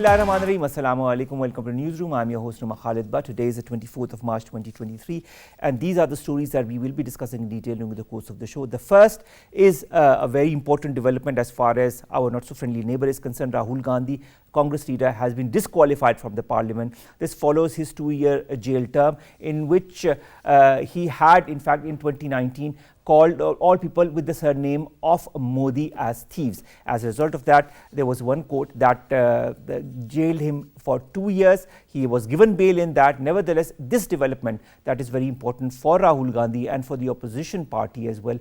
Bismillahirrahmanirrahim. Assalamu alaikum. Welcome to Newsroom. I'm your host, Omar Khalid. But today is the 24th of March 2023, and these are the stories that we will be discussing in detail during the course of the show. The first is a very important development as far as our not-so-friendly neighbor is concerned. Rahul Gandhi, Congress leader, has been disqualified from the parliament. This follows his 2-year jail term, in which he had, in fact, in 2019, called all people with the surname of Modi as thieves. As a result of that, there was one court that jailed him for 2 years. He was given bail in that. Nevertheless, this development that is very important for Rahul Gandhi and for the opposition party as well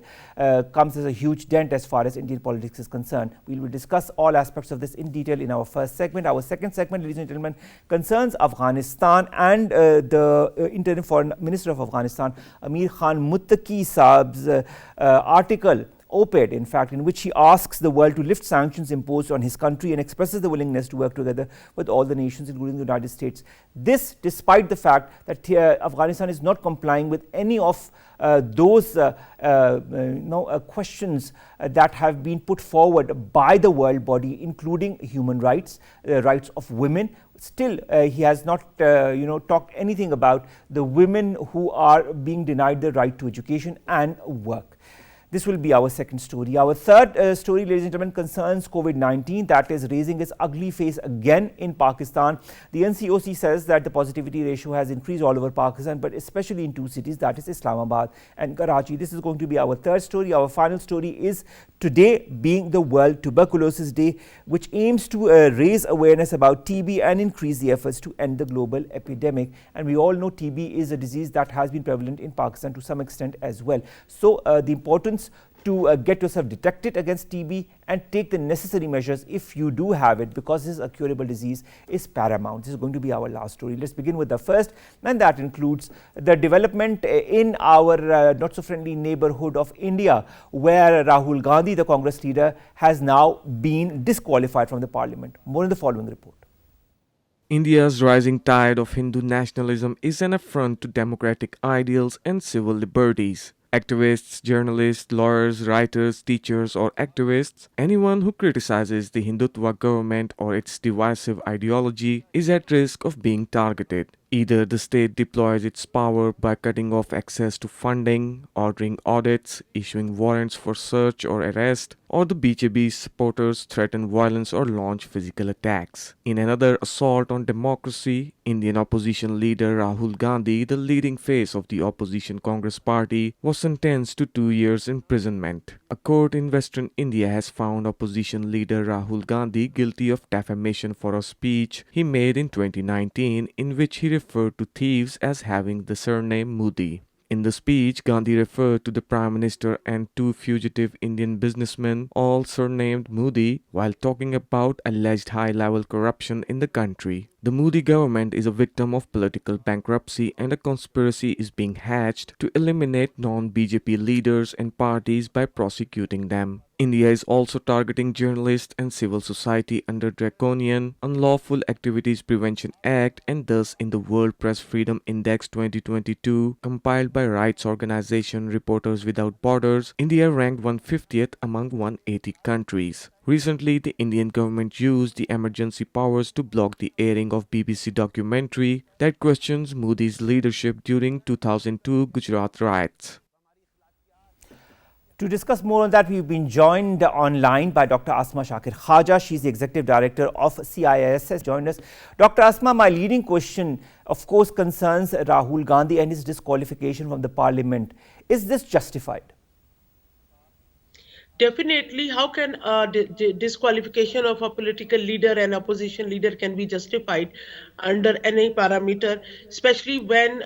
comes as a huge dent as far as Indian politics is concerned. We will discuss all aspects of this in detail in our first segment. Our second segment, ladies and gentlemen, concerns Afghanistan and the interim foreign minister of Afghanistan, Amir Khan Muttaqi Saab's article, op-ed, in fact, in which he asks the world to lift sanctions imposed on his country and expresses the willingness to work together with all the nations, including the United States. This, despite the fact that Afghanistan is not complying with any of those questions that have been put forward by the world body, including human rights, rights of women. Still, he has not, talked anything about the women who are being denied the right to education and work. This will be our second story. Our third story, ladies and gentlemen, concerns COVID-19 that is raising its ugly face again in Pakistan. The NCOC says that the positivity ratio has increased all over Pakistan, but especially in two cities, that is Islamabad and Karachi. This is going to be our third story. Our final story is today being the World Tuberculosis Day, which aims to raise awareness about TB and increase the efforts to end the global epidemic. And we all know TB is a disease that has been prevalent in Pakistan to some extent as well. So the importance to get yourself detected against TB and take the necessary measures if you do have it, because this is a curable disease, is paramount. This is going to be our last story. Let's begin with the first, and that includes the development in our not-so-friendly neighborhood of India, where Rahul Gandhi, the Congress leader, has now been disqualified from the parliament. More in the following report. India's rising tide of Hindu nationalism is an affront to democratic ideals and civil liberties. Activists, journalists, lawyers, writers, teachers or activists, anyone who criticizes the Hindutva government or its divisive ideology is at risk of being targeted. Either the state deploys its power by cutting off access to funding, ordering audits, issuing warrants for search or arrest, or the BJP supporters threaten violence or launch physical attacks. In another assault on democracy, Indian opposition leader Rahul Gandhi, the leading face of the opposition Congress party, was sentenced to 2 years imprisonment. A court in Western India has found opposition leader Rahul Gandhi guilty of defamation for a speech he made in 2019 in which he referred to thieves as having the surname Modi. In the speech, Gandhi referred to the Prime Minister and two fugitive Indian businessmen, all surnamed Modi, while talking about alleged high-level corruption in the country. The Modi government is a victim of political bankruptcy and a conspiracy is being hatched to eliminate non-BJP leaders and parties by prosecuting them. India is also targeting journalists and civil society under Draconian Unlawful Activities Prevention Act, and thus in the World Press Freedom Index 2022 compiled by rights organization Reporters Without Borders, India ranked 150th among 180 countries. Recently, the Indian government used the emergency powers to block the airing of BBC documentary that questions Modi's leadership during 2002 Gujarat riots. To discuss more on that, we've been joined online by Dr. Asma Shakir Khawaja. She's the Executive Director of CISS. Joined us. Dr. Asma, my leading question, of course, concerns Rahul Gandhi and his disqualification from the parliament. Is this justified? Definitely, how can disqualification of a political leader and opposition leader can be justified under any parameter, especially when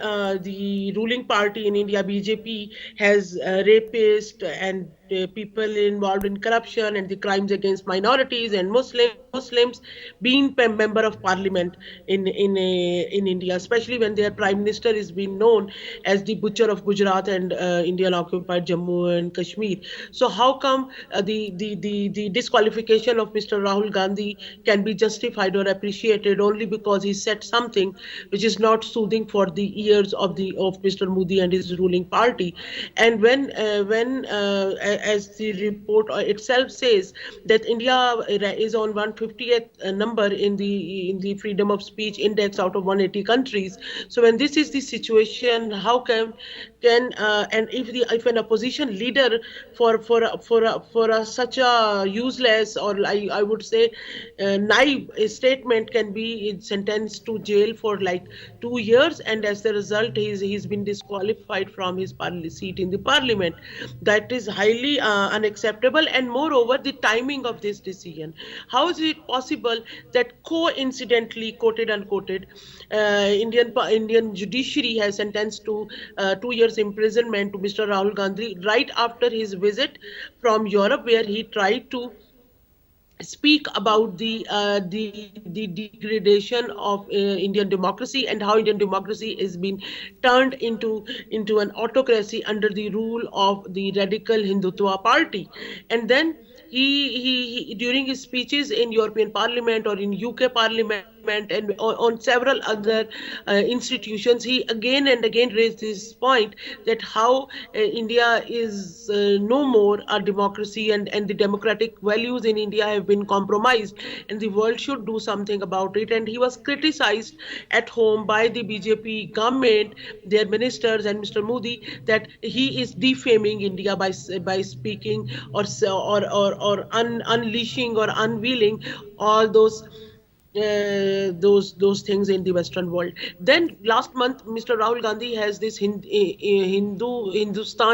the ruling party in India, BJP, has rapists and people involved in corruption and the crimes against minorities and Muslims being member of parliament in India, especially when their prime minister is being known as the butcher of Gujarat and Indian occupied Jammu and Kashmir. So how come the disqualification of Mr. Rahul Gandhi can be justified or appreciated only because he said something which is not soothing for the ears of Mr. Modi and his ruling party? And when as the report itself says, that India is on 150th number in the freedom of speech index out of 180 countries. So when this is the situation, how can and if an opposition leader for such a useless, or I would say naive statement, can be sentenced to jail for like 2 years, and as the result he's been disqualified from his seat in the parliament. That is highly unacceptable, and moreover the timing of this decision. How is it possible that coincidentally, quoted unquoted, Indian judiciary has sentenced to 2 years imprisonment to Mr. Rahul Gandhi right after his visit from Europe, where he tried to speak about the degradation of Indian democracy, and how Indian democracy is being turned into an autocracy under the rule of the radical Hindutva party. And then he during his speeches in European Parliament or in UK Parliament and on several other institutions, he again and again raised this point that how India is no more a democracy, and the democratic values in India have been compromised, and the world should do something about it. And he was criticized at home by the BJP government, their ministers, and Mr. Modi, that he is defaming India by speaking or unleashing or unveiling all those things in the Western world. Then last month, Mr. Rahul Gandhi has this Hindustan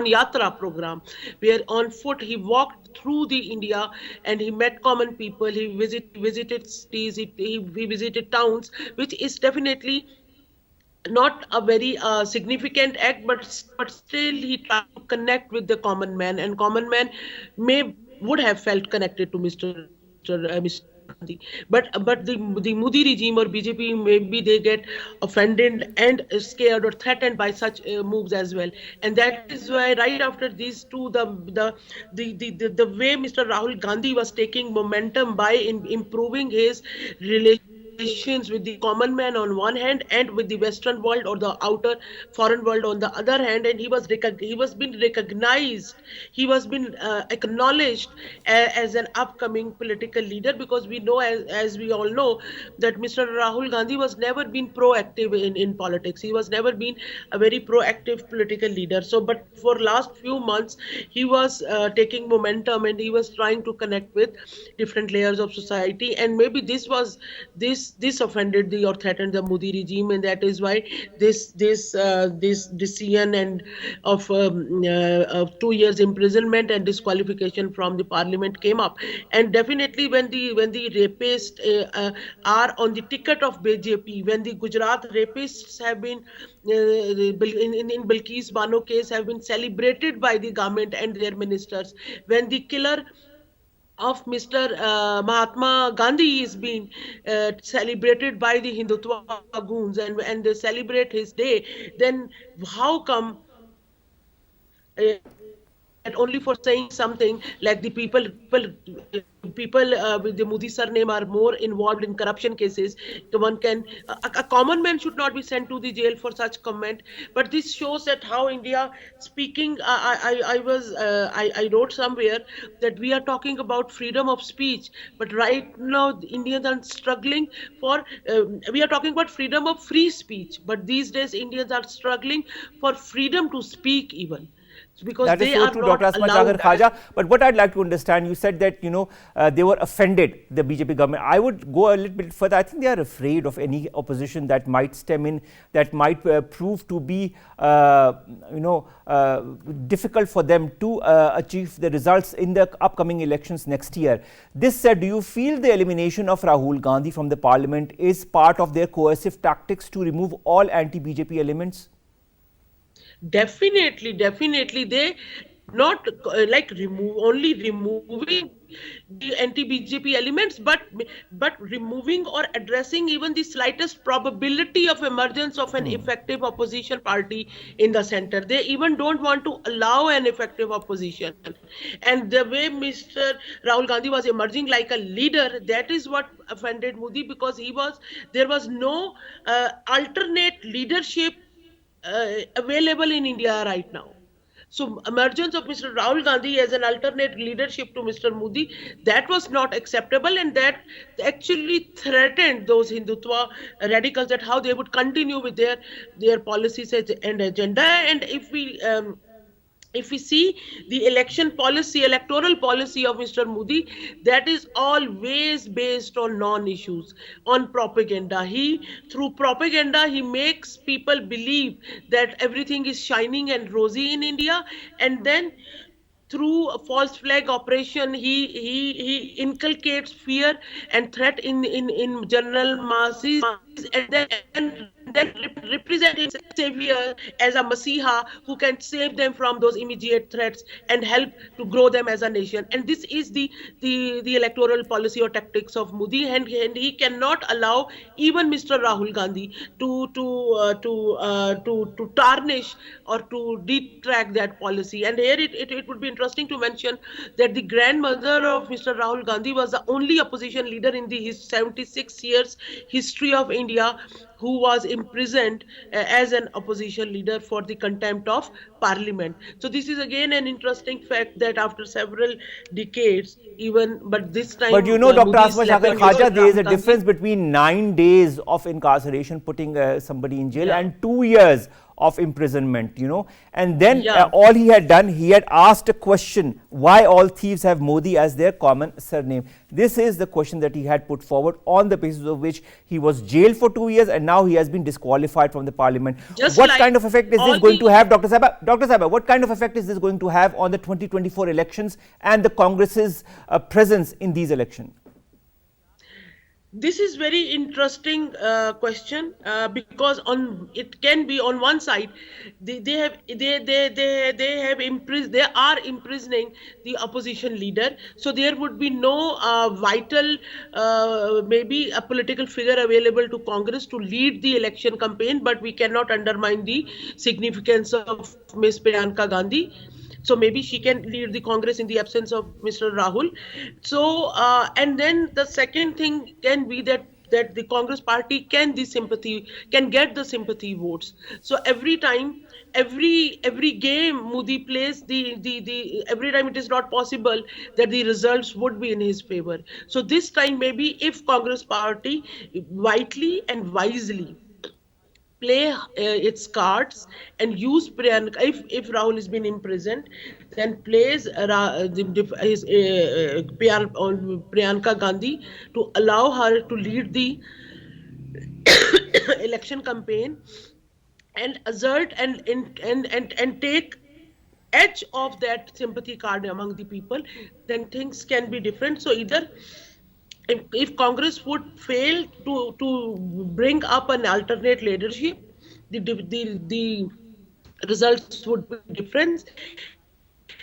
Yatra program, where on foot he walked through the India and he met common people. He visited cities, he visited towns, which is definitely not a very significant act, but still he tried to connect with the common man, and common man would have felt connected to Mr. Gandhi. But the Modi regime or BJP, maybe they get offended and scared or threatened by such moves as well. And that is why right after these two, the way Mr. Rahul Gandhi was taking momentum by improving his relations with the common man on one hand, and with the Western world or the outer foreign world on the other hand, and he was been recognized, he was been acknowledged as an upcoming political leader, because we know, as we all know, that Mr. Rahul Gandhi was never been proactive in politics. He was never been a very proactive political leader. So but for last few months he was taking momentum, and he was trying to connect with different layers of society, and maybe this offended the or threatened the Modi regime, and that is why this decision and of 2 years imprisonment and disqualification from the parliament came up. And definitely when the rapists are on the ticket of BJP, when the Gujarat rapists have been in Bilkis Bano case have been celebrated by the government and their ministers, when the killer of Mr. Mahatma Gandhi is being celebrated by the Hindutva goons, and they celebrate his day, then how come that only for saying something like the people with the Modi surname are more involved in corruption cases? The one can a common man should not be sent to the jail for such comment. But this shows that how India speaking. I wrote somewhere that we are talking about freedom of speech, but right now the Indians are struggling for. We are talking about freedom of free speech, but these days Indians are struggling for freedom to speak even. Because that is they so are true, not Dr. Asma allowed. Khawaja. But what I'd like to understand, you said that they were offended, the BJP government. I would go a little bit further. I think they are afraid of any opposition that might stem in, that might prove to be difficult for them to achieve the results in the upcoming elections next year. This said, do you feel the elimination of Rahul Gandhi from the parliament is part of their coercive tactics to remove all anti-BJP elements? Definitely, they not removing the anti-BJP elements, but removing or addressing even the slightest probability of emergence of an effective opposition party in the center. They even don't want to allow an effective opposition. And the way Mr. Rahul Gandhi was emerging like a leader, that is what offended Modi, because there was no alternate leadership available in India right now. So emergence of Mr. Rahul Gandhi as an alternate leadership to Mr. Modi, that was not acceptable, and that actually threatened those Hindutva radicals, that how they would continue with their policies and agenda. And if we see the electoral policy of Mr. Modi, that is always based on non-issues, on propaganda. Through propaganda, he makes people believe that everything is shining and rosy in India, and then through a false flag operation, he inculcates fear and threat in general masses, and then represent his savior as a messiah who can save them from those immediate threats and help to grow them as a nation. And this is the electoral policy or tactics of Modi, and he cannot allow even Mr. Rahul Gandhi to tarnish or to detract that policy. And here it would be interesting to mention that the grandmother of Mr. Rahul Gandhi was the only opposition leader in his 76 years history of India who was imprisoned as an opposition leader for the contempt of parliament. So this is again an interesting fact, that after several decades, even but this time, But you know, Dr. Modi Asma slept Shakir on Khawaja, there is a Gandhi. difference between 9 days of incarceration, putting somebody in jail, Yeah. and 2 years of imprisonment, you know. And then Yeah. all he had done, he had asked a question: why all thieves have Modi as their common surname? This is the question that he had put forward, on the basis of which he was jailed for 2 years, and now he has been disqualified from the parliament. Just What like kind of effect is all this going the to have, Dr. Saiba? Dr. Saiba, what kind of effect is this going to have on the 2024 elections and the Congress's presence in these elections? This is very interesting question, because on it can be on one side they are imprisoning the opposition leader, so there would be no vital maybe a political figure available to Congress to lead the election campaign. But we cannot undermine the significance of Ms. Priyanka Gandhi. So maybe she can lead the Congress in the absence of Mr. Rahul. So and then the second thing can be that the Congress party can get the sympathy votes. So every time, every game Modi plays, the every time it is not possible that the results would be in his favor. So this time, maybe if Congress party widely and wisely play its cards and use Priyanka, if Rahul has been imprisoned, then plays Priyanka Gandhi to allow her to lead the election campaign and assert and take edge of that sympathy card among the people, then things can be different. So either if Congress would fail to bring up an alternate leadership, the results would be different.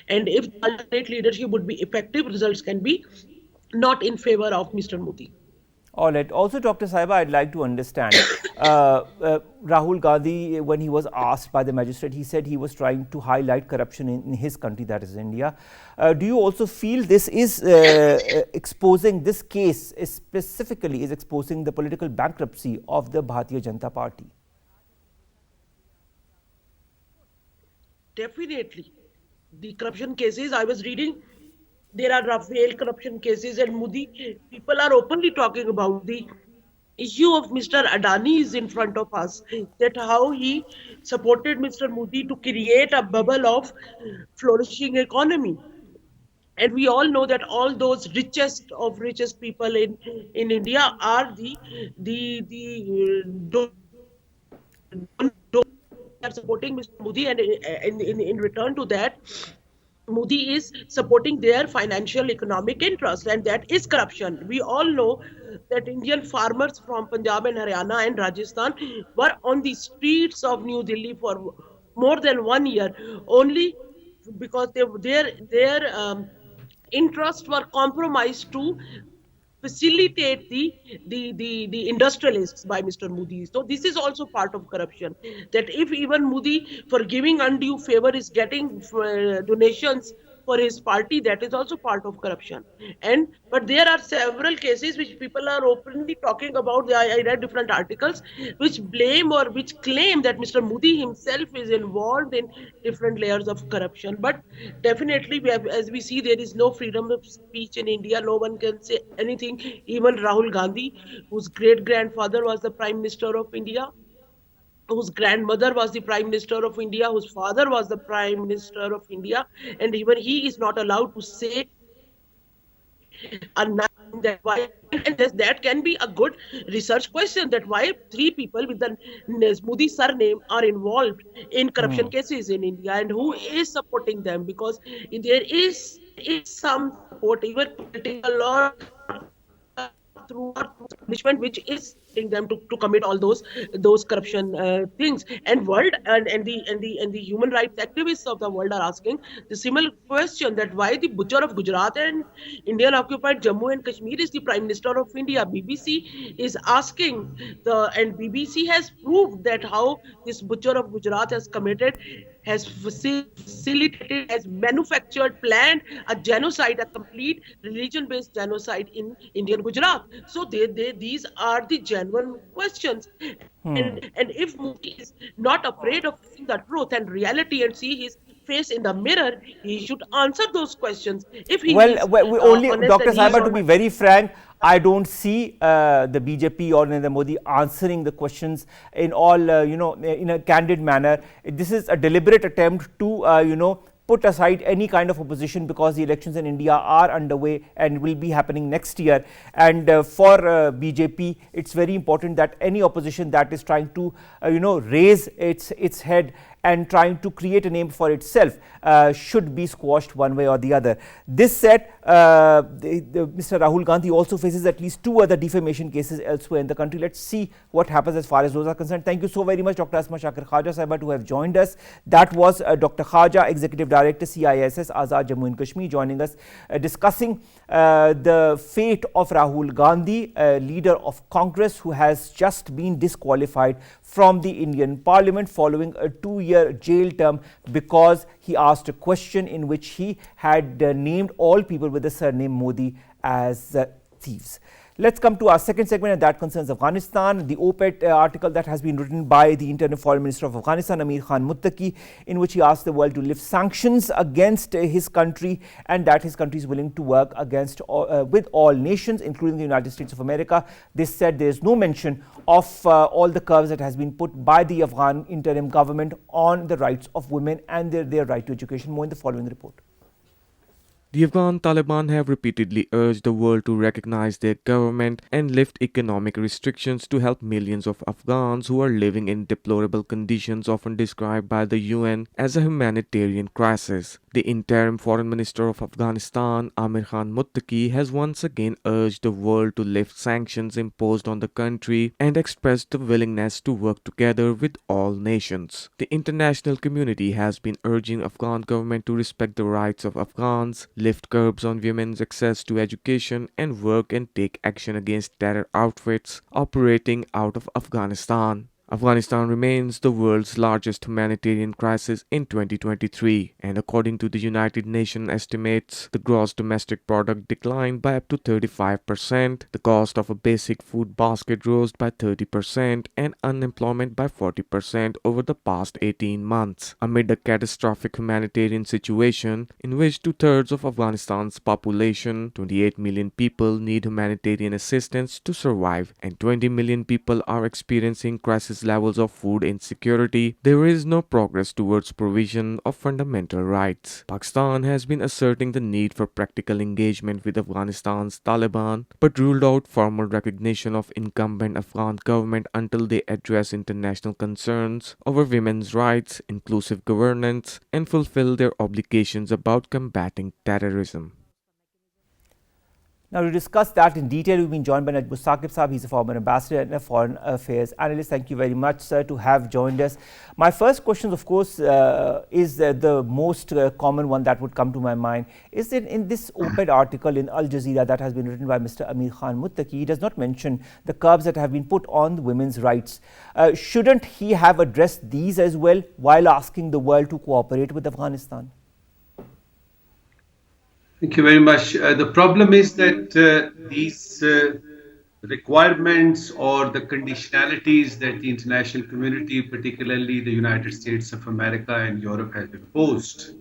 And if the alternate leadership would be effective, results can be not in favor of Mr. Modi. All right. Also, Dr. Saiba, I'd like to understand. Rahul Gandhi, when he was asked by the magistrate, he said he was trying to highlight corruption in his country, that is India. Do you also feel this is exposing, this case is specifically is exposing the political bankruptcy of the Bharatiya Janata Party? Definitely. The corruption cases I was reading, there are Rafael corruption cases, and Modi, people are openly talking about the issue of Mr. Adani is in front of us, that how he supported Mr. Modi to create a bubble of flourishing economy. And we all know that all those richest people in India are the are supporting Mr. Modi, and in return to that, Modi is supporting their financial economic interest, and that is corruption. We all know that Indian farmers from Punjab and Haryana and Rajasthan were on the streets of New Delhi for more than 1 year, only because their interests were compromised to facilitate the industrialists by Mr. Modi. So this is also part of corruption. That if even Modi, for giving undue favor, is getting donations for his party, that is also part of corruption. And but there are several cases which people are openly talking about. I read different articles which blame or which claim that Mr. Modi himself is involved in different layers of corruption. But definitely, as we see, there is no freedom of speech in India. No one can say anything. Even Rahul Gandhi, whose great grandfather was the Prime Minister of India, whose grandmother was the Prime Minister of India, whose father was the Prime Minister of India, and even he is not allowed to say a nice thing that why. And that can be a good research question, that why three people with the Modi surname are involved in corruption cases in India, and who is supporting them, because there is some support, even political or through establishment, which is supporting them to commit all those corruption things. And world and the human rights activists of the world are asking the similar question, that why the butcher of Gujarat and Indian occupied Jammu and Kashmir is the Prime Minister of India. BBC is asking and BBC has proved that how this butcher of Gujarat has facilitated, has manufactured, planned a genocide, a complete religion-based genocide in Indian Gujarat. So these are the genuine questions. And if Modi is not afraid of seeing the truth and reality and see his face in the mirror, he should answer those questions. If he is we only, honest, Dr. and he is Saiba, to be very frank, I don't see the BJP or Narendra Modi answering the questions in all, in a candid manner. This is a deliberate attempt to, put aside any kind of opposition, because the elections in India are underway and will be happening next year. And for BJP, it's very important that any opposition that is trying to, raise its head and trying to create a name for itself should be squashed one way or the other. This said, Mr. Rahul Gandhi also faces at least 2 other defamation cases elsewhere in the country. Let's see what happens as far as those are concerned. Thank you so very much, Dr. Asma Shakir Khawaja Saiba, to have joined us. That was Dr. Khawaja, Executive Director, CISS, Azad Jammu and Kashmir, joining us, discussing the fate of Rahul Gandhi, leader of Congress, who has just been disqualified from the Indian Parliament following a 2-year jail term because he asked a question in which he had named all people with the surname Modi as thieves. Let's come to our second segment, and that concerns Afghanistan. The op-ed article that has been written by the Interim Foreign Minister of Afghanistan, Amir Khan Muttaqi, in which he asked the world to lift sanctions against his country, and that his country is willing to work with all nations, including the United States of America. This said there is no mention of all the curves that has been put by the Afghan interim government on the rights of women and their right to education. More in the following report. The Afghan Taliban have repeatedly urged the world to recognize their government and lift economic restrictions to help millions of Afghans who are living in deplorable conditions often described by the UN as a humanitarian crisis. The interim foreign minister of Afghanistan, Amir Khan Muttaqi, has once again urged the world to lift sanctions imposed on the country and expressed the willingness to work together with all nations. The international community has been urging Afghan government to respect the rights of Afghans, lift curbs on women's access to education, and work and take action against terror outfits operating out of Afghanistan. Afghanistan remains the world's largest humanitarian crisis in 2023, and according to the United Nations estimates, the gross domestic product declined by up to 35%, the cost of a basic food basket rose by 30%, and unemployment by 40% over the past 18 months, amid a catastrophic humanitarian situation in which 2/3 of Afghanistan's population, 28 million people, need humanitarian assistance to survive, and 20 million people are experiencing crisis levels of food insecurity. There is no progress towards provision of fundamental rights. Pakistan has been asserting the need for practical engagement with Afghanistan's Taliban, but ruled out formal recognition of incumbent Afghan government until they address international concerns over women's rights, inclusive governance, and fulfill their obligations about combating terrorism. Now, to discuss that in detail, we've been joined by Najam Saqib Sahib. He's a former ambassador and a foreign affairs analyst. Thank you very much, sir, to have joined us. My first question, of course, is the most common one that would come to my mind. Is that in this op-ed article in Al Jazeera that has been written by Mr. Amir Khan Muttaqi, he does not mention the curbs that have been put on women's rights. Shouldn't he have addressed these as well while asking the world to cooperate with Afghanistan? Thank you very much. The problem is that these requirements or the conditionalities that the international community, particularly the United States of America and Europe, has imposed,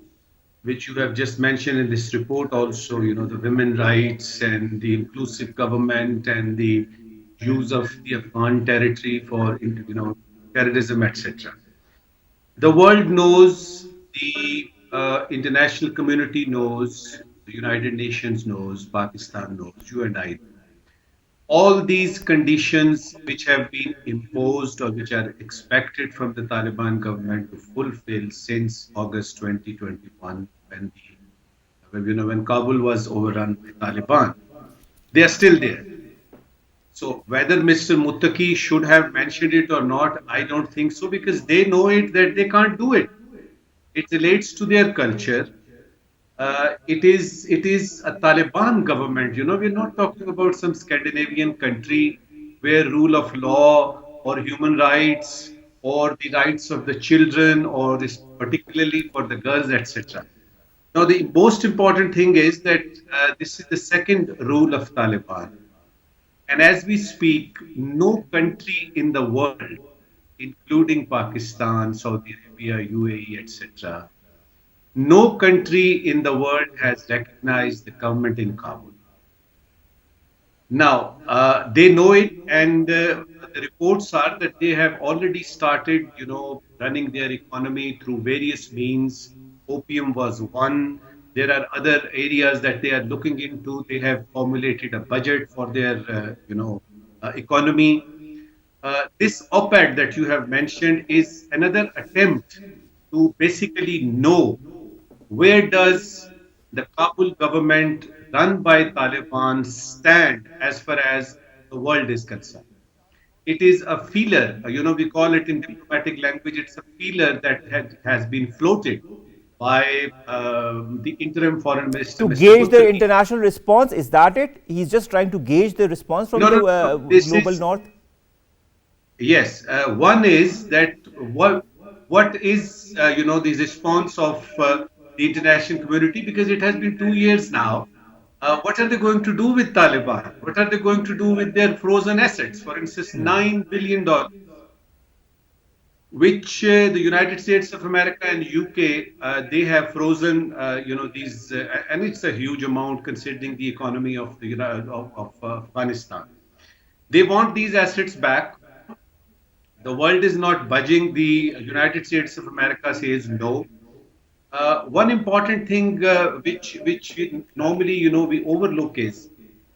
which you have just mentioned in this report also, the women rights and the inclusive government and the use of the Afghan territory for, terrorism, etc. The world knows, the international community knows, the United Nations knows, Pakistan knows, you and I. All these conditions which have been imposed or which are expected from the Taliban government to fulfill since August 2021, when Kabul was overrun by Taliban, they are still there. So whether Mr. Muttaqi should have mentioned it or not, I don't think so, because they know it that they can't do it. It relates to their culture. It is a Taliban government. We're not talking about some Scandinavian country where rule of law or human rights or the rights of the children or this particularly for the girls, etc. Now, the most important thing is that this is the second rule of Taliban. And as we speak, no country in the world, including Pakistan, Saudi Arabia, UAE, etc., no country in the world has recognized the government in Kabul. Now, they know it, and the reports are that they have already started, running their economy through various means. Opium was one. There are other areas that they are looking into. They have formulated a budget for their, economy. This op-ed that you have mentioned is another attempt to basically know where does the Kabul government run by Taliban stand as far as the world is concerned. It is a feeler, we call it in diplomatic language, it's a feeler that has been floated by the interim foreign minister, To Mr. gauge the Muttaqi. international response, is that it? He's just trying to gauge the response from No, the no, no. This global is north? Yes, one is that what is the response of the international community, because it has been 2 years now. What are they going to do with Taliban? What are they going to do with their frozen assets? For instance, $9 billion, which the United States of America and UK they have frozen. These, and it's a huge amount considering the economy of the of Afghanistan. They want these assets back. The world is not budging. The United States of America says no. One important thing which we normally we overlook is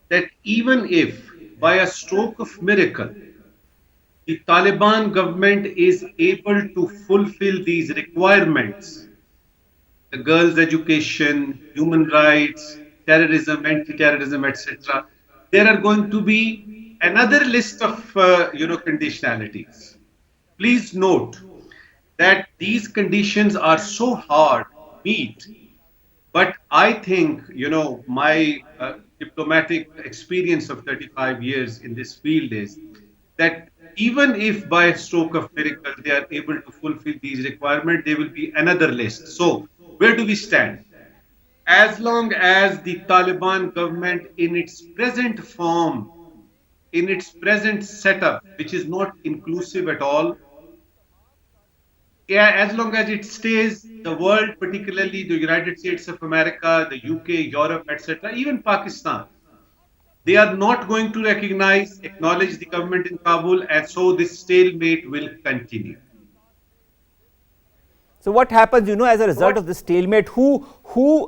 that even if by a stroke of miracle the Taliban government is able to fulfill these requirements, the girls' education, human rights, terrorism, anti-terrorism, etc., there are going to be another list of conditionalities. Please note that these conditions are so hard to meet, but I think my diplomatic experience of 35 years in this field is that even if by a stroke of miracle they are able to fulfill these requirements, there will be another list. So where do we stand? As long as the Taliban government in its present form, in its present setup, which is not inclusive at all, yeah, as long as it stays, the world, particularly the United States of America, the UK, Europe, etc., even Pakistan, they are not going to acknowledge the government in Kabul, and so this stalemate will continue. So what happens, as a result of this stalemate? Who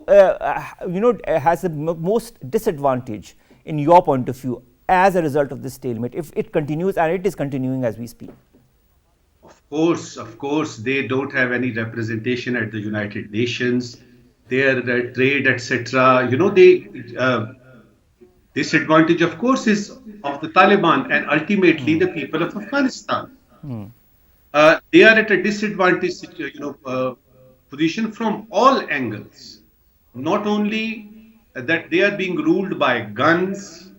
has the most disadvantage in your point of view as a result of this stalemate, if it continues, and it is continuing as we speak? Of course, they don't have any representation at the United Nations. Their trade, etc. They disadvantage, of course, is of the Taliban and ultimately the people of Afghanistan. They are at a disadvantage, position from all angles. Not only that they are being ruled by guns,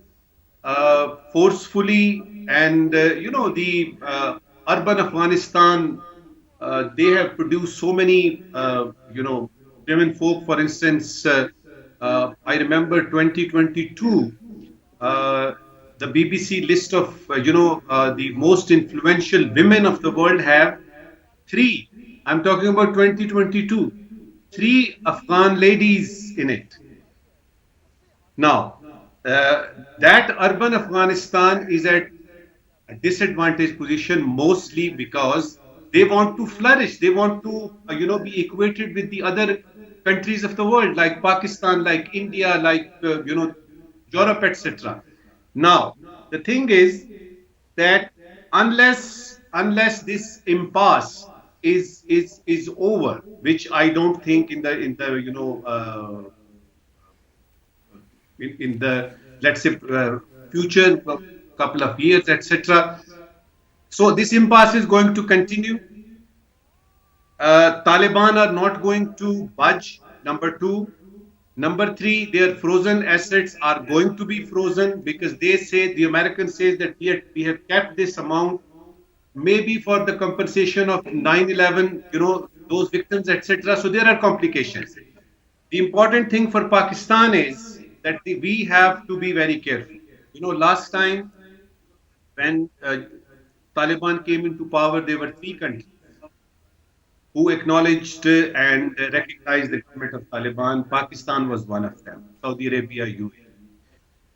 forcefully, and the urban Afghanistan, they have produced so many women folk, for instance, I remember 2022, uh, the BBC list of the most influential women of the world have three. I'm talking about 2022. Three Afghan ladies in it. Now, that urban Afghanistan is at a disadvantaged position mostly because they want to flourish. They want to, be equated with the other countries of the world, like Pakistan, like India, like Europe, etc. Now, the thing is that unless this impasse is over, which I don't think in the in the, let's say, future couple of years, etc. So this impasse is going to continue. Taliban are not going to budge. Number two. Number three, their frozen assets are going to be frozen because the American says that we have kept this amount maybe for the compensation of 9/11, those victims, etc. So there are complications. The important thing for Pakistan is that we have to be very careful. Last time when Taliban came into power, there were three countries who acknowledged and recognized the government of Taliban. Pakistan was one of them, Saudi Arabia, UAE.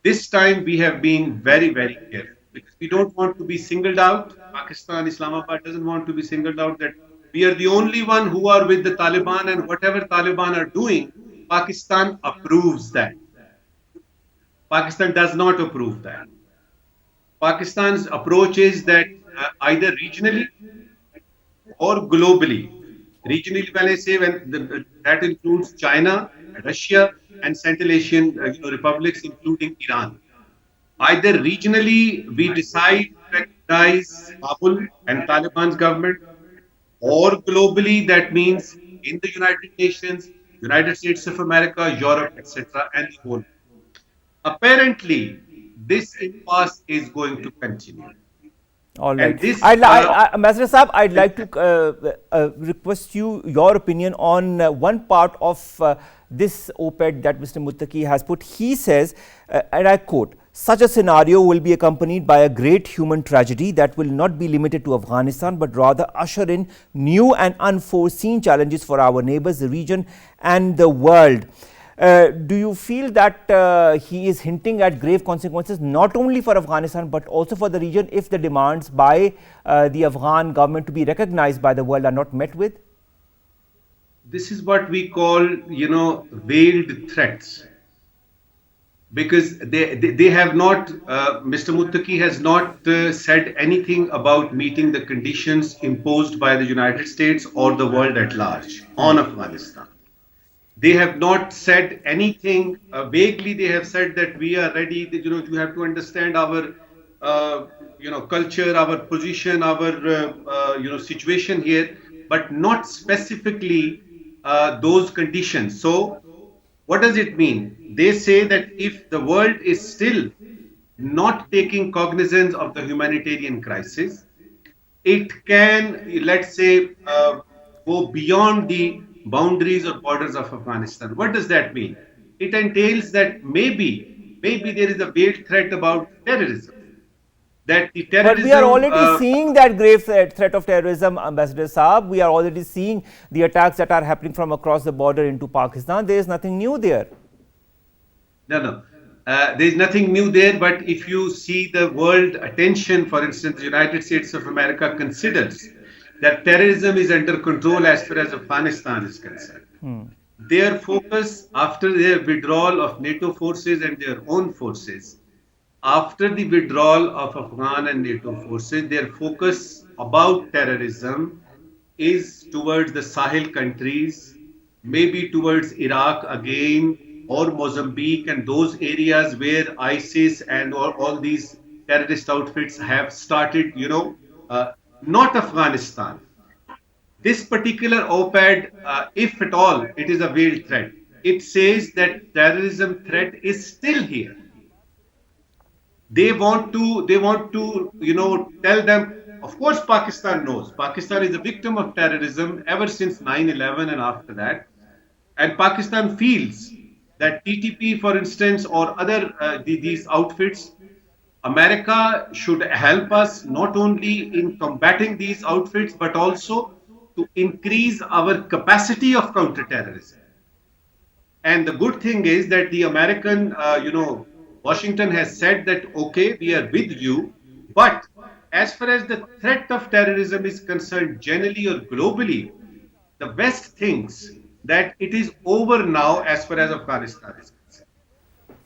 This time we have been very, very careful because we don't want to be singled out. Pakistan, Islamabad doesn't want to be singled out that we are the only one who are with the Taliban, and whatever Taliban are doing, Pakistan approves that. Pakistan does not approve that. Pakistan's approach is that either regionally or globally. Regionally, when I say that includes China, Russia, and Central Asian republics, including Iran. Either regionally, we decide to recognize Kabul and Taliban's government, or globally, that means in the United Nations, United States of America, Europe, etc., and the whole. Apparently, this impasse is going to continue. All right. And this, Ambassador Saab, I'd like to request your opinion on one part of this op-ed that Mr. Muttaqi has put. He says, and I quote, "Such a scenario will be accompanied by a great human tragedy that will not be limited to Afghanistan, but rather usher in new and unforeseen challenges for our neighbors, the region, and the world." Do you feel that he is hinting at grave consequences not only for Afghanistan but also for the region if the demands by the Afghan government to be recognized by the world are not met with? This is what we call, veiled threats. Because they have not, Mr. Muttaqi has not said anything about meeting the conditions imposed by the United States or the world at large on Afghanistan. They have not said anything vaguely. They have said that we are ready. That, you have to understand our, culture, our position, our, situation here, but not specifically those conditions. So, what does it mean? They say that if the world is still not taking cognizance of the humanitarian crisis, it can, let's say, go beyond the boundaries or borders of Afghanistan. What does that mean? It entails that maybe there is a veiled threat about terrorism. That the terrorism. But we are already seeing that grave threat of terrorism, Ambassador Saab. We are already seeing the attacks that are happening from across the border into Pakistan. There is nothing new there. No. There is nothing new there, but if you see the world attention, for instance, the United States of America considers that terrorism is under control as far as Afghanistan is concerned. Their focus after their withdrawal of NATO forces and their own forces, after the withdrawal of Afghan and NATO forces, their focus about terrorism is towards the Sahel countries, maybe towards Iraq again, or Mozambique and those areas where ISIS and all these terrorist outfits have started, not Afghanistan. This particular op-ed, if at all, it is a veiled threat. It says that terrorism threat is still here. They want to, tell them, of course, Pakistan knows. Pakistan is a victim of terrorism ever since 9/11 and after that. And Pakistan feels that TTP, for instance, or other these outfits, America should help us not only in combating these outfits, but also to increase our capacity of counterterrorism. And the good thing is that the American, Washington has said that, okay, we are with you. But as far as the threat of terrorism is concerned, generally or globally, the West thinks that it is over now as far as Afghanistan is concerned.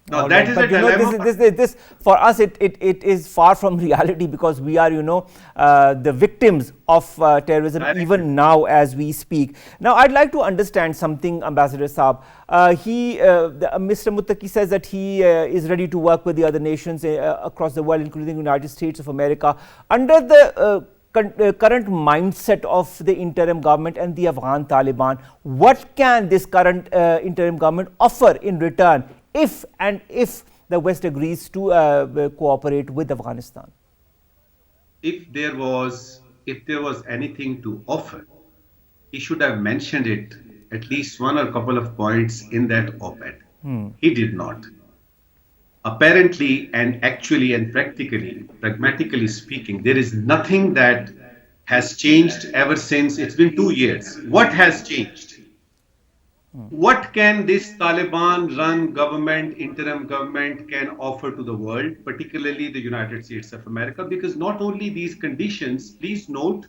Now, All that right, is but a dilemma. this for us it is far from reality, because we are the victims of terrorism Directly. even now as we speak. Now I'd like to understand something, Ambassador Saab. Mr. Muttaqi says that he is ready to work with the other nations across the world, including the United States of America, under the current mindset of the interim government and the Afghan Taliban. What can this current interim government offer in return if the West agrees to cooperate with Afghanistan? If there was anything to offer, he should have mentioned it, at least one or couple of points in that op-ed. He did not. Apparently and actually and pragmatically speaking, there is nothing that has changed ever since. It's been 2 years. What has changed? What can this Taliban-run government, interim government, can offer to the world, particularly the United States of America? Because not only these conditions, please note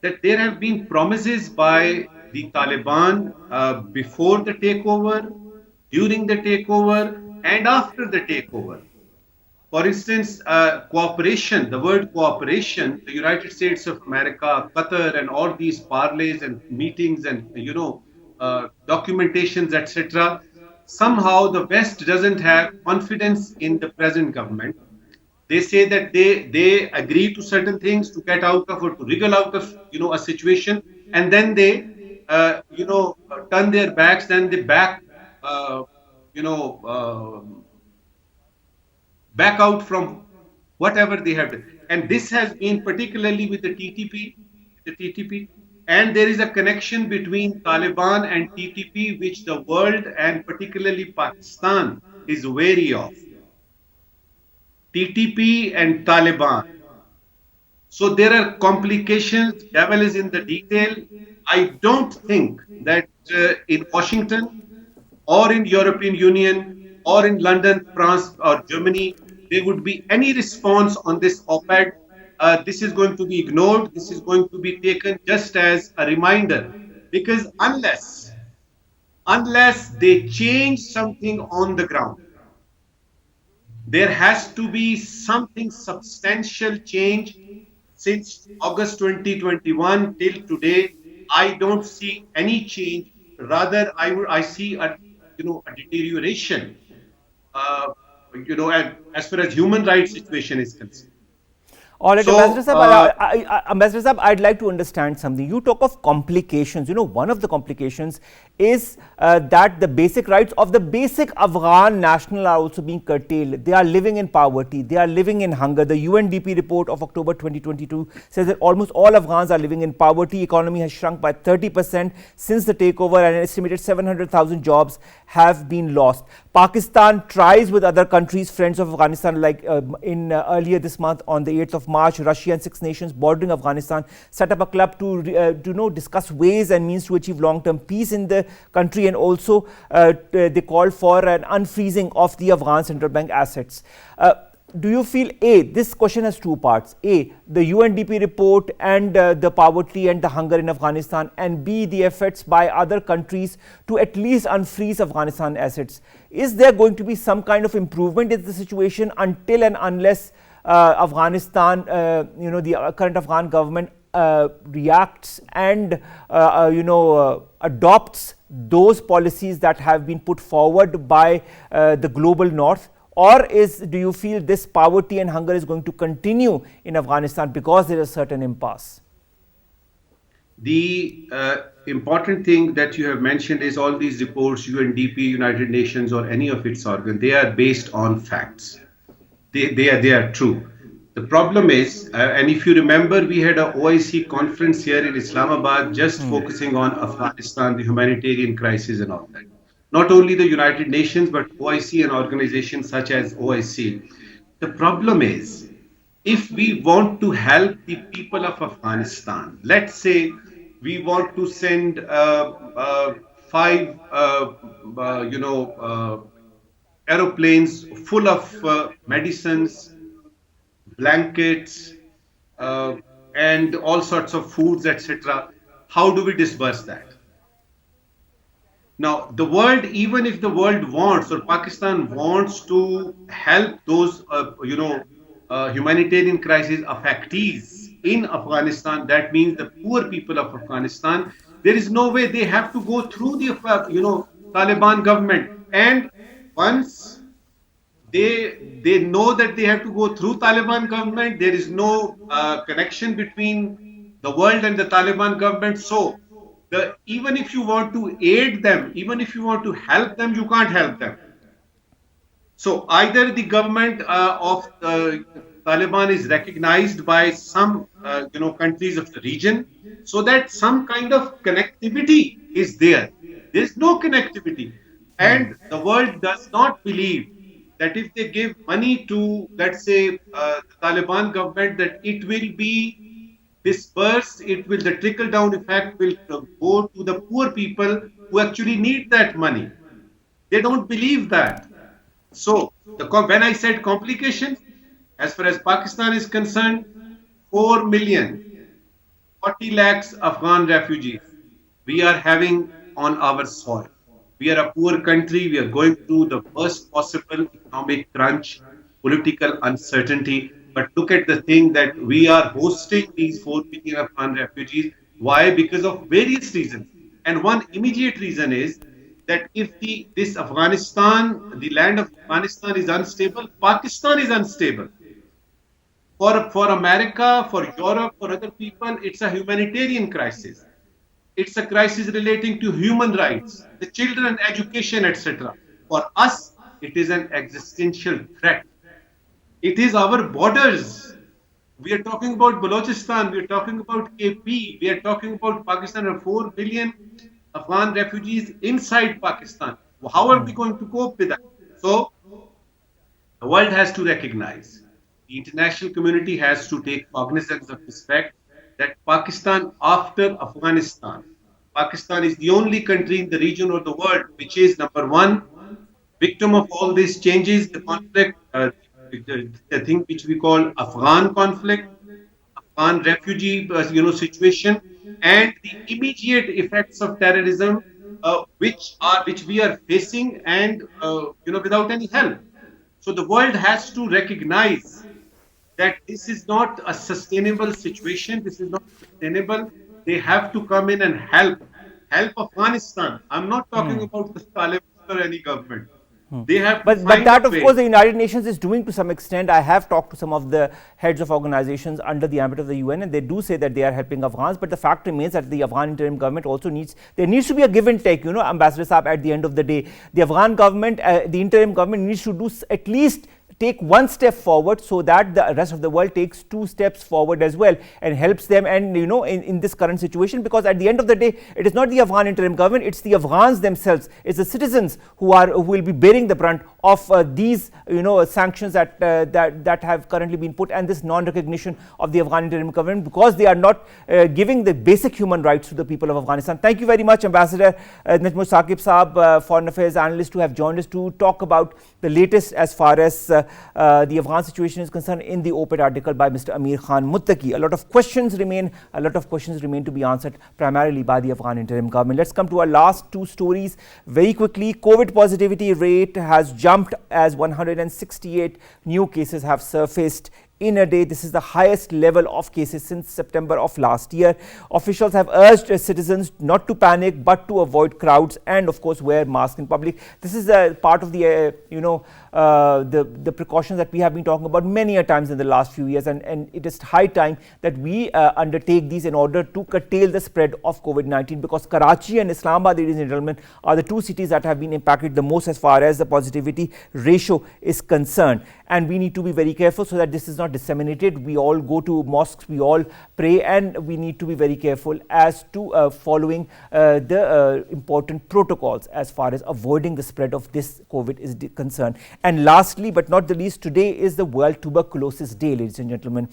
that there have been promises by the Taliban before the takeover, during the takeover, and after the takeover. For instance, cooperation, the word cooperation, the United States of America, Qatar, and all these parlays and meetings and, documentations, etc. Somehow the West doesn't have confidence in the present government. They say that they agree to certain things to get out of or to wriggle out of a situation, and then they turn their backs, then they back out from whatever they have done. And this has been particularly with the TTP. And there is a connection between Taliban and TTP, which the world and particularly Pakistan is wary of. TTP and Taliban. So there are complications, devil is in the detail. I don't think that in Washington or in European Union or in London, France or Germany, there would be any response on this op-ed. This is going to be ignored. This is going to be taken just as a reminder, because unless they change something on the ground, there has to be something substantial change. Since August 2021 till today, I don't see any change. Rather, I see a deterioration. And as far as human rights situation is concerned. All right, So, Ambassador Saab, I'd like to understand something. You talk of complications. One of the complications is that the basic rights of the basic Afghan national are also being curtailed. They are living in poverty. They are living in hunger. The UNDP report of October 2022 says that almost all Afghans are living in poverty. Economy has shrunk by 30% since the takeover, and an estimated 700,000 jobs have been lost. Pakistan tries with other countries, friends of Afghanistan, like earlier this month on the 8th of March, Russia and 6 nations bordering Afghanistan set up a club to discuss ways and means to achieve long-term peace in the country, and also they called for an unfreezing of the Afghan central bank assets. Do you feel, this question has two parts, the UNDP report and the poverty and the hunger in Afghanistan, and B, the efforts by other countries to at least unfreeze Afghanistan assets. Is there going to be some kind of improvement in the situation until and unless Afghanistan, the current Afghan government reacts and adopts those policies that have been put forward by the global north? Or do you feel this poverty and hunger is going to continue in Afghanistan because there is a certain impasse? The important thing that you have mentioned is all these reports, UNDP, United Nations, or any of its organs, they are based on facts. They are true. The problem is, and if you remember, we had an OIC conference here in Islamabad just focusing on Afghanistan, the humanitarian crisis and all that. not only the United Nations, but OIC and organizations such as OIC. The problem is, if we want to help the people of Afghanistan, let's say we want to send five, aeroplanes full of medicines, blankets, uh, and all sorts of foods, etc. How do we disburse that? Now, the world, even if the world wants or Pakistan wants to help those, humanitarian crisis affectees in Afghanistan, that means the poor people of Afghanistan, there is no way. They have to go through the, Taliban government. And once they know that they have to go through Taliban government, there is no connection between the world and the Taliban government. So even if you want to aid them, even if you want to help them, you can't help them. So either the government of Taliban is recognized by some countries of the region, so that some kind of connectivity is there. There is no connectivity, and the world does not believe that if they give money to, let's say, the Taliban government, that it will be dispersed. The trickle down effect will go to the poor people who actually need that money. They don't believe that. So when I said complications, as far as Pakistan is concerned, 4 million, 40 lakhs Afghan refugees we are having on our soil. We are a poor country. We are going through the worst possible economic crunch, political uncertainty. But look at the thing that we are hosting these 4 million Afghan refugees. Why? Because of various reasons. And one immediate reason is that if this Afghanistan, the land of Afghanistan is unstable, Pakistan is unstable. For America, for Europe, for other people, it's a humanitarian crisis. It's a crisis relating to human rights, the children, education, etc. For us, it is an existential threat. It is our borders. We are talking about Balochistan, we are talking about KP, we are talking about Pakistan, and 4 billion Afghan refugees inside Pakistan. How are we going to cope with that? So, the world has to recognize, the international community has to take cognizance of this fact that Pakistan, after Afghanistan, Pakistan is the only country in the region or the world which is, number one, victim of all these changes, the conflict, the thing which we call Afghan conflict, Afghan refugee situation, and the immediate effects of terrorism, which we are facing, and without any help. So the world has to recognize that this is not a sustainable situation. This is not sustainable. They have to come in and help Afghanistan. I'm not talking about the Taliban or any government. They have but that, of course, the United Nations is doing to some extent. I have talked to some of the heads of organizations under the ambit of the UN, and they do say that they are helping Afghans. But the fact remains that the Afghan interim government also there needs to be a give and take. Ambassador Saab, at the end of the day, the Afghan government, the interim government needs to do at least take one step forward, so that the rest of the world takes 2 steps forward as well and helps them, and in this current situation, because at the end of the day, it is not the Afghan interim government, it's the Afghans themselves, it's the citizens who will be bearing the brunt of these sanctions that have currently been put, and this non-recognition of the Afghan interim government, because they are not giving the basic human rights to the people of Afghanistan. Thank you very much, Ambassador Najam Saqib Saab, Foreign Affairs Analyst, who have joined us to talk about the latest as far as the Afghan situation is concerned in the op-ed article by Mr. Amir Khan Muttaqi. A lot of questions remain to be answered, primarily by the Afghan interim government. Let's come to our last 2 stories very quickly. COVID positivity rate has jumped as 168 new cases have surfaced in a day. This is the highest level of cases since September of last year. Officials have urged citizens not to panic, but to avoid crowds and, of course, wear masks in public. This is a part of the the precautions that we have been talking about many a times in the last few years, and it is high time that we undertake these in order to curtail the spread of COVID-19, because Karachi and Islamabad, ladies and gentlemen, are the 2 cities that have been impacted the most as far as the positivity ratio is concerned, and we need to be very careful so that this is not not disseminated. We all go to mosques, we all pray, and we need to be very careful as to following the important protocols as far as avoiding the spread of this COVID is concerned. And lastly, but not the least, today is the World Tuberculosis Day, ladies and gentlemen.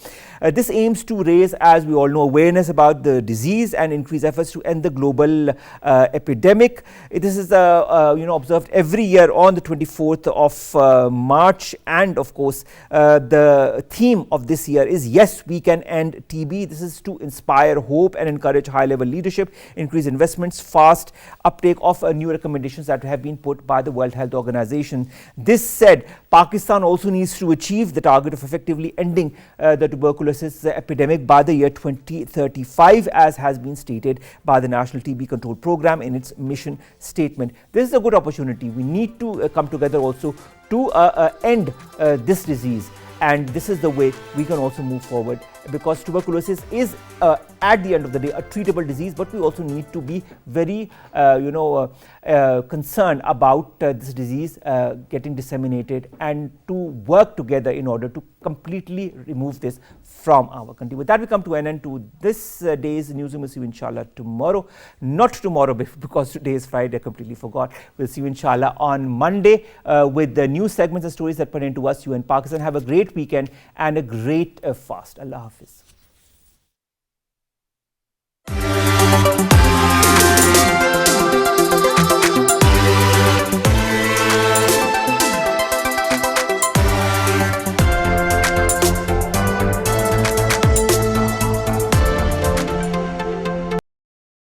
This aims to raise, as we all know, awareness about the disease and increase efforts to end the global epidemic. This is observed every year on the 24th of March, and of course the theme of this year is Yes, We Can End TB. This is to inspire hope and encourage high-level leadership, increase investments, fast uptake of new recommendations that have been put by the World Health Organization. This said, Pakistan also needs to achieve the target of effectively ending the tuberculosis epidemic by the year 2035, as has been stated by the National TB Control Program in its mission statement. This is a good opportunity. We need to come together also to end this disease, and this is the way we can also move forward, because tuberculosis is at the end of the day a treatable disease, but we also need to be very concerned about this disease getting disseminated, and to work together in order to completely remove this from our country. With that, we come to an end to this day's newsroom. We'll see you inshallah tomorrow. Not tomorrow, because today is Friday, I completely forgot. We'll see you inshallah on Monday with the news segments and stories that pertain to us, you and Pakistan. Have a great weekend and a great fast. Allah Hafiz.